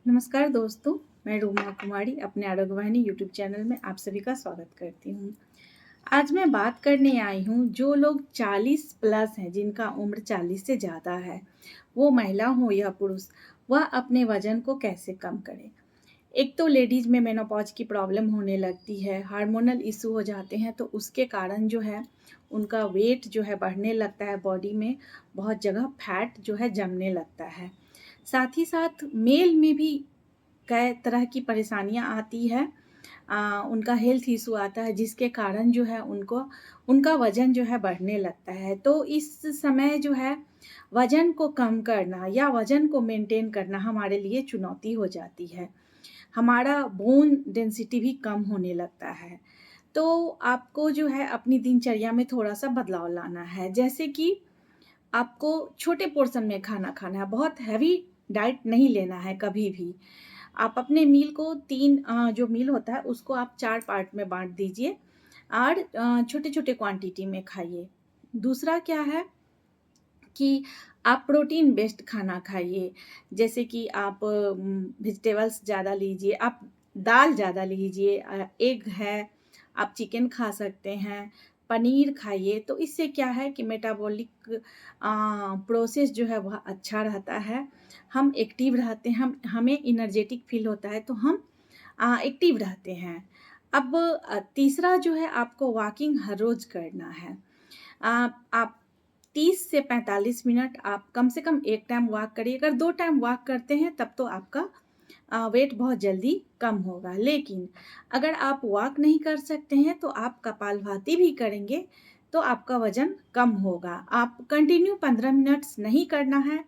नमस्कार दोस्तों, मैं रूमा कुमारी अपने आरोग्य वाहिनी यूट्यूब चैनल में आप सभी का स्वागत करती हूँ। आज मैं बात करने आई हूँ जो लोग 40 प्लस हैं, जिनका उम्र 40 से ज़्यादा है, वो महिला हो या पुरुष, वह अपने वज़न को कैसे कम करें। एक तो लेडीज़ में मेनोपॉज़ की प्रॉब्लम होने लगती है, हार्मोनल इश्यू हो जाते हैं, तो उसके कारण जो है उनका वेट जो है बढ़ने लगता है, बॉडी में बहुत जगह फैट जो है जमने लगता है। साथ ही साथ मेल में भी कई तरह की परेशानियाँ आती है। उनका हेल्थ इशू आता है, जिसके कारण जो है उनका वज़न जो है बढ़ने लगता है। तो इस समय जो है वज़न को कम करना या वज़न को मेंटेन करना हमारे लिए चुनौती हो जाती है। हमारा बोन डेंसिटी भी कम होने लगता है। तो आपको जो है अपनी दिनचर्या में थोड़ा-सा बदलाव लाना है। जैसे कि आपको छोटे पोर्शन में खाना खाना है, बहुत हेवी डाइट नहीं लेना है कभी भी। आप अपने मील को 3 जो मील होता है उसको आप 4 पार्ट में बाँट दीजिए और छोटे-छोटे क्वांटिटी में खाइए। दूसरा क्या है कि आप प्रोटीन बेस्ड खाना खाइए, जैसे कि आप वेजिटेबल्स ज़्यादा लीजिए, आप दाल ज़्यादा लीजिए, एग है, आप चिकन खा सकते हैं, पनीर खाइए, तो इससे क्या है कि मेटाबॉलिक प्रोसेस जो है वह अच्छा रहता है, हम एक्टिव रहते हैं, हमें एनर्जेटिक फील होता है, तो हम एक्टिव रहते हैं। अब तीसरा जो है आपको वॉकिंग हर रोज़ करना है। आप 30 से 45 मिनट आप कम से कम 1 टाइम वॉक करिए। अगर 2 टाइम वॉक करते हैं तब तो आपका वेट बहुत जल्दी कम होगा। लेकिन अगर आप वॉक नहीं कर सकते हैं तो आप कपालभाति भी करेंगे तो आपका वज़न कम होगा। आप कंटिन्यू 15 मिनट्स नहीं करना है,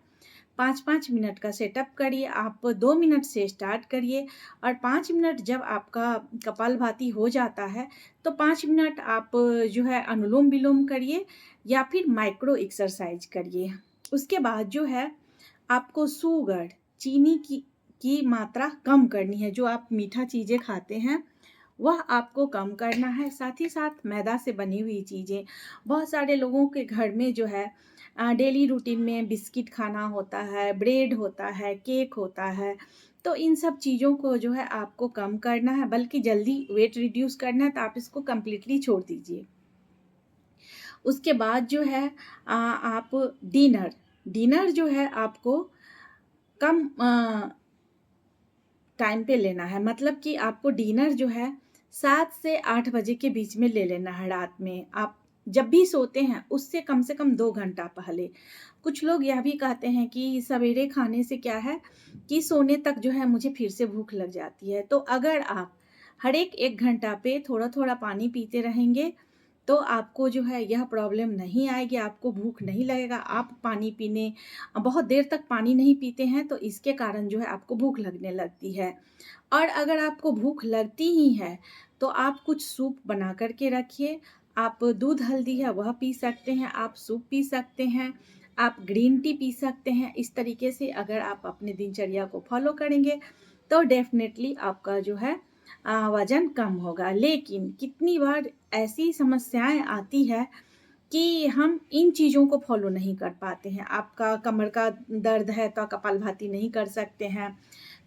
5-5 मिनट का सेटअप करिए, आप 2 मिनट से स्टार्ट करिए और 5 मिनट जब आपका कपालभाति हो जाता है, तो 5 मिनट आप जो है अनुलोम-विलोम करिए या फिर माइक्रो एक्सरसाइज करिए। उसके बाद जो है आपको शुगर, चीनी की मात्रा कम करनी है, जो आप मीठा चीज़ें खाते हैं वह आपको कम करना है। साथ ही साथ मैदा से बनी हुई चीज़ें, बहुत सारे लोगों के घर में जो है डेली रूटीन में बिस्किट खाना होता है, ब्रेड होता है, केक होता है, तो इन सब चीज़ों को जो है आपको कम करना है, बल्कि जल्दी वेट रिड्यूस करना है, तो आप इसको कंप्लीटली छोड़ दीजिए। उसके बाद जो है आप डिनर डिनर जो है आपको कम टाइम पे लेना है, मतलब कि आपको डिनर जो है 7 से 8 बजे के बीच में ले लेना है रात में। आप जब भी सोते हैं उससे कम से कम 2 घंटा पहले। कुछ लोग यह भी कहते हैं कि सवेरे खाने से क्या है कि सोने तक जो है मुझे फिर से भूख लग जाती है। तो अगर आप हर एक 1 घंटा पे थोड़ा-थोड़ा पानी पीते रहेंगे तो आपको जो है यह प्रॉब्लम नहीं आएगी, आपको भूख नहीं लगेगा। आप पानी पीने बहुत देर तक पानी नहीं पीते हैं तो इसके कारण जो है आपको भूख लगने लगती है। और अगर आपको भूख लगती ही है तो आप कुछ सूप बना कर के रखिए। आप दूध हल्दी है वह पी सकते हैं, आप सूप पी सकते हैं, आप ग्रीन टी पी सकते हैं। इस तरीके से अगर आप अपने दिनचर्या को फ़ॉलो करेंगे तो डेफ़िनेटली आपका जो है वज़न कम होगा। लेकिन कितनी बार ऐसी समस्याएँ आती है कि हम इन चीज़ों को फ़ॉलो नहीं कर पाते हैं। आपका कमर का दर्द है तो कपालभाति नहीं कर सकते हैं,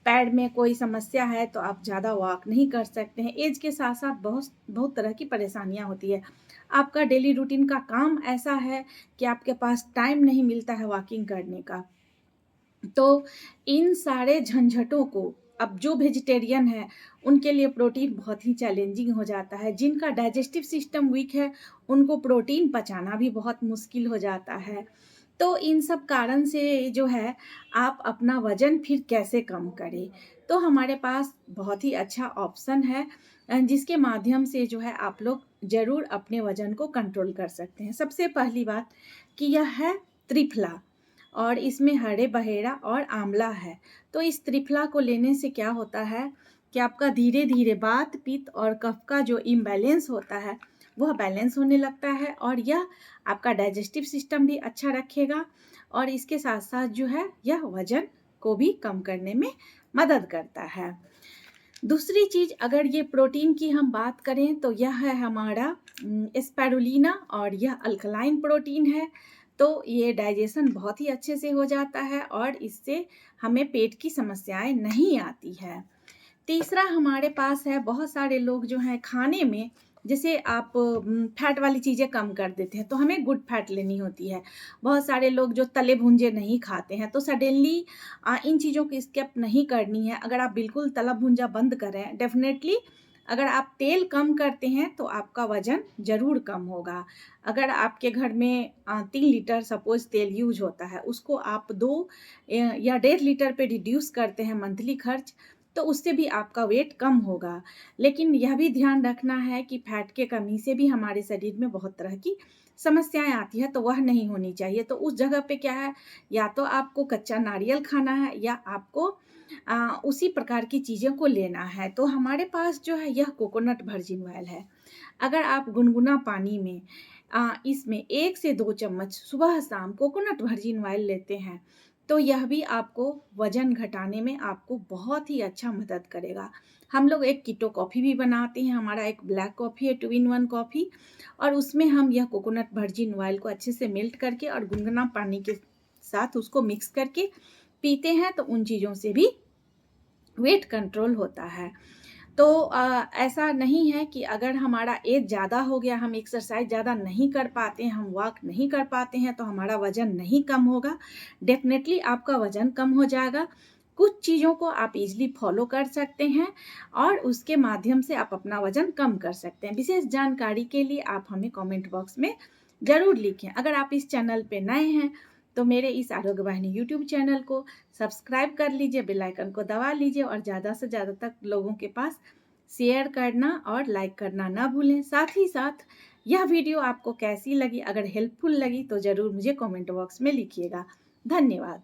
पैर में कोई समस्या है तो आप ज़्यादा वॉक नहीं कर सकते हैं। ऐज के साथ-साथ बहुत बहुत तरह की परेशानियाँ होती है। आपका डेली रूटीन का काम ऐसा है कि आपके पास टाइम नहीं मिलता है वॉकिंग करने का। तो इन सारे झंझटों को अब जो वेजिटेरियन है, उनके लिए प्रोटीन बहुत ही चैलेंजिंग हो जाता है। जिनका डाइजेस्टिव सिस्टम वीक है, उनको प्रोटीन पचाना भी बहुत मुश्किल हो जाता है। तो इन सब कारण से जो है, आप अपना वज़न फिर कैसे कम करें? तो हमारे पास बहुत ही अच्छा ऑप्शन है जिसके माध्यम से जो है आप लोग ज़रूर अपने वज़न को कंट्रोल कर सकते हैं। सबसे पहली बात कि यह है त्रिफला। और इसमें हरे बहेड़ा और आंवला है। तो इस त्रिफला को लेने से क्या होता है कि आपका धीरे-धीरे वात, पित्त और कफ का जो इम्बैलेंस होता है, वह बैलेंस होने लगता है और यह आपका डाइजेस्टिव सिस्टम भी अच्छा रखेगा और इसके साथ-साथ जो है यह वज़न को भी कम करने में मदद करता है। दूसरी चीज़ अगर ये प्रोटीन की हम बात करें तो यह है हमारा स्पारुलिना और यह अल्कलाइन प्रोटीन है। तो ये डाइजेशन बहुत ही अच्छे से हो जाता है और इससे हमें पेट की समस्याएं नहीं आती है। तीसरा हमारे पास है, बहुत सारे लोग जो हैं खाने में, जैसे आप फैट वाली चीज़ें कम कर देते हैं तो हमें गुड फैट लेनी होती है। बहुत सारे लोग जो तले भुंजे नहीं खाते हैं तो सडनली इन चीज़ों की स्किप नहीं करनी है। अगर आप बिल्कुल तला भुंजा बंद करें, डेफिनेटली अगर आप तेल कम करते हैं तो आपका वज़न ज़रूर कम होगा। अगर आपके घर में 3 लीटर सपोज़ तेल यूज़ होता है, उसको आप 2 या 1.5 लीटर पे रिड्यूस करते हैं मंथली खर्च, तो उससे भी आपका वेट कम होगा। लेकिन यह भी ध्यान रखना है कि फैट के कमी से भी हमारे शरीर में बहुत तरह की समस्याएँ आती हैं, तो वह नहीं होनी चाहिए। तो उस जगह पे क्या है, या तो आपको कच्चा नारियल खाना है या आपको उसी प्रकार की चीज़ों को लेना है। तो हमारे पास जो है यह कोकोनट वर्जिन ऑयल है। अगर आप गुनगुना पानी में इसमें 1 से 2 चम्मच सुबह-शाम कोकोनट वर्जिन ऑयल लेते हैं, तो यह भी आपको वज़न घटाने में आपको बहुत ही अच्छा मदद करेगा। हम लोग एक कीटो कॉफ़ी भी बनाते हैं, हमारा एक ब्लैक कॉफ़ी है 2 इन 1 कॉफ़ी, और उसमें हम यह कोकोनट वर्जिन ऑयल को अच्छे से मेल्ट करके और गुनगुना पानी के साथ उसको मिक्स करके पीते हैं, तो उन चीज़ों से भी वेट कंट्रोल होता है। तो ऐसा नहीं है कि अगर हमारा एज ज़्यादा हो गया, हम एक्सरसाइज़ ज़्यादा नहीं कर पाते हैं, हम वॉक नहीं कर पाते हैं, तो हमारा वज़न नहीं कम होगा। डेफ़िनेटली आपका वज़न कम हो जाएगा। कुछ चीज़ों को आप ईज़िली फ़ॉलो कर सकते हैं और उसके माध्यम से आप अपना वज़न कम कर सकते हैं। विशेष जानकारी के लिए आप हमें कमेंट बॉक्स में ज़रूर लिखें। अगर आप इस चैनल पे नए हैं, तो मेरे इस आरोग्य वाहिनी यूट्यूब चैनल को सब्सक्राइब कर लीजिए, बेल आइकन को दबा लीजिए और ज़्यादा से ज़्यादा तक लोगों के पास शेयर करना और लाइक करना ना भूलें। साथ ही साथ यह वीडियो आपको कैसी लगी, अगर हेल्पफुल लगी तो ज़रूर मुझे कमेंट बॉक्स में लिखिएगा। धन्यवाद।